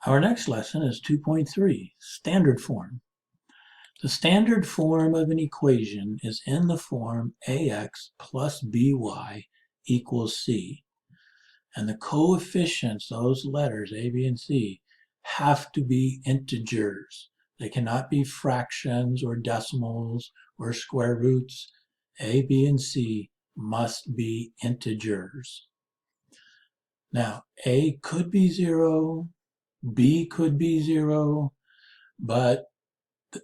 Our next lesson is 2.3, standard form. The standard form of an equation is in the form ax plus by equals c. And the coefficients, those letters, a, b, and c, have to be integers. They cannot be fractions or decimals or square roots. A, b, and c must be integers. Now, a could be 0, b could be 0, but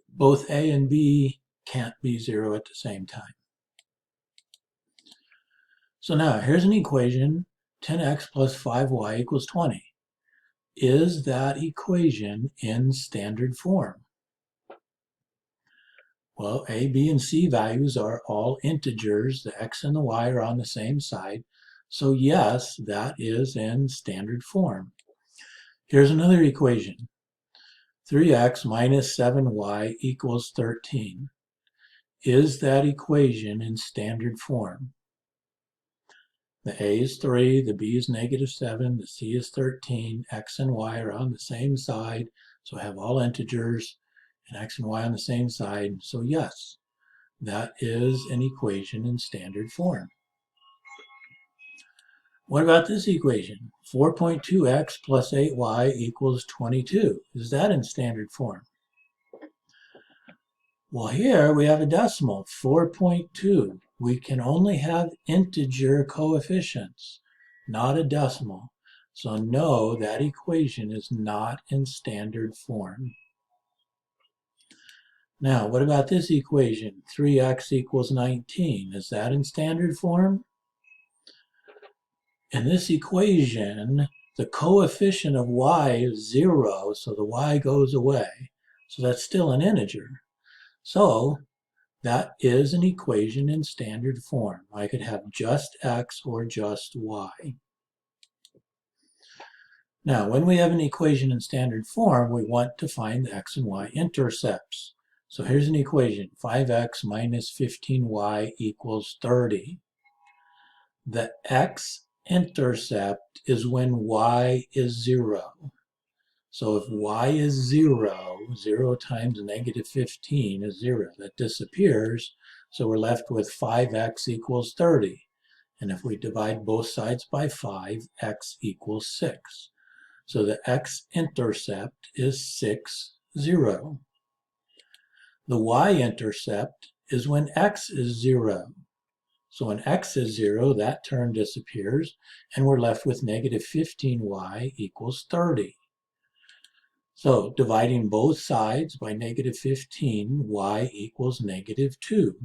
both a and b can't be 0 at the same time. So now here's an equation, 10x plus 5y equals 20. Is that equation in standard form? Well, a, b, and c values are all integers. The x and the y are on the same side. So yes, that is in standard form. Here's another equation. 3x minus 7y equals 13. Is that equation in standard form? The a is 3, the b is negative 7, the c is 13, x and y are on the same side, so I have all integers, and x and y on the same side. So yes, that is an equation in standard form. What about this equation? 4.2x plus 8y equals 22. Is that in standard form? Well, here we have a decimal, 4.2. We can only have integer coefficients, not a decimal. So no, that equation is not in standard form. Now, what about this equation? 3x equals 19. Is that in standard form? In this equation, the coefficient of y is 0, so the y goes away. So that's still an integer. So that is an equation in standard form. I could have just x or just y. Now, when we have an equation in standard form, we want to find the x and y intercepts. So here's an equation, 5x minus 15y equals 30. The x-intercept is when y is 0. So if y is 0, 0 times negative 15 is 0. That disappears, so we're left with 5x equals 30. And if we divide both sides by 5, x equals 6. So the x-intercept is 6, 0. The y-intercept is when x is 0. So when x is 0, that term disappears, and we're left with negative 15y equals 30. So dividing both sides by negative 15, y equals negative 2.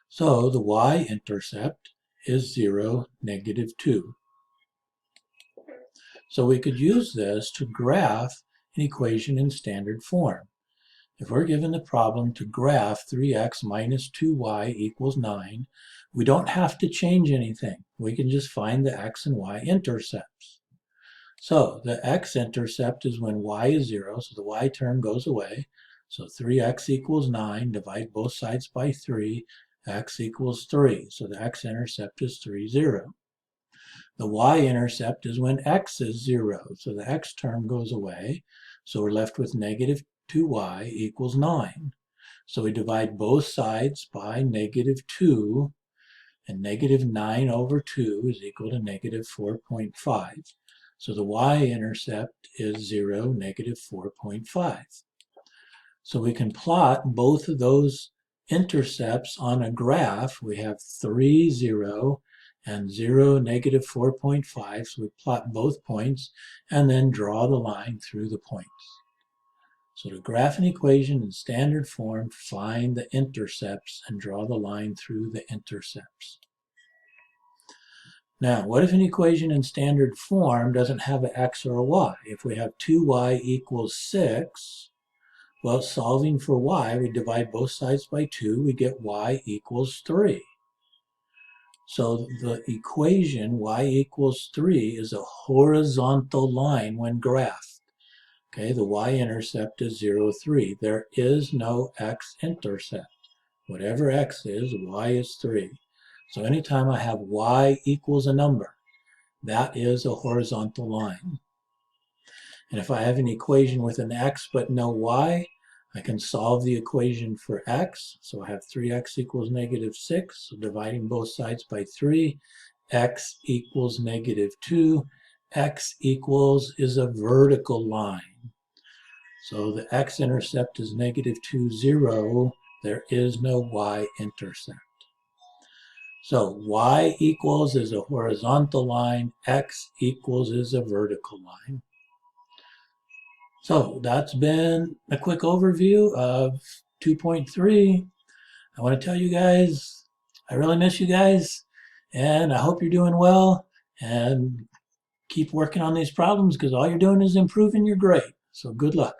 So the y-intercept is 0, negative 2. So we could use this to graph an equation in standard form. If we're given the problem to graph 3x minus 2y equals 9, we don't have to change anything. We can just find the x and y intercepts. So the x-intercept is when y is 0, so the y term goes away. So 3x equals 9, divide both sides by 3, x equals 3. So the x-intercept is 3, 0. The y-intercept is when x is 0, so the x term goes away. So we're left with negative 2y equals 9. So we divide both sides by negative 2, and negative 9 over 2 is equal to negative 4.5. So the y-intercept is 0, negative 4.5. So we can plot both of those intercepts on a graph. We have 3, 0, and 0, negative 4.5. So we plot both points and then draw the line through the points. So to graph an equation in standard form, find the intercepts and draw the line through the intercepts. Now, what if an equation in standard form doesn't have an x or a y? If we have 2y equals 6, well, solving for y, we divide both sides by 2, we get y equals 3. So the equation y equals 3 is a horizontal line when graphed. Okay, the y-intercept is 0, 3. There is no x-intercept. Whatever x is, y is 3. So anytime I have y equals a number, that is a horizontal line. And if I have an equation with an x but no y, I can solve the equation for x. So I have 3x equals negative 6. So dividing both sides by 3, x equals negative 2. X equals is a vertical line. So the x-intercept is negative 2, 0. There is no y-intercept. So y equals is a horizontal line, x equals is a vertical line. So that's been a quick overview of 2.3. I want to tell you guys, I really miss you guys, and I hope you're doing well, and keep working on these problems because all you're doing is improving your grade. So good luck.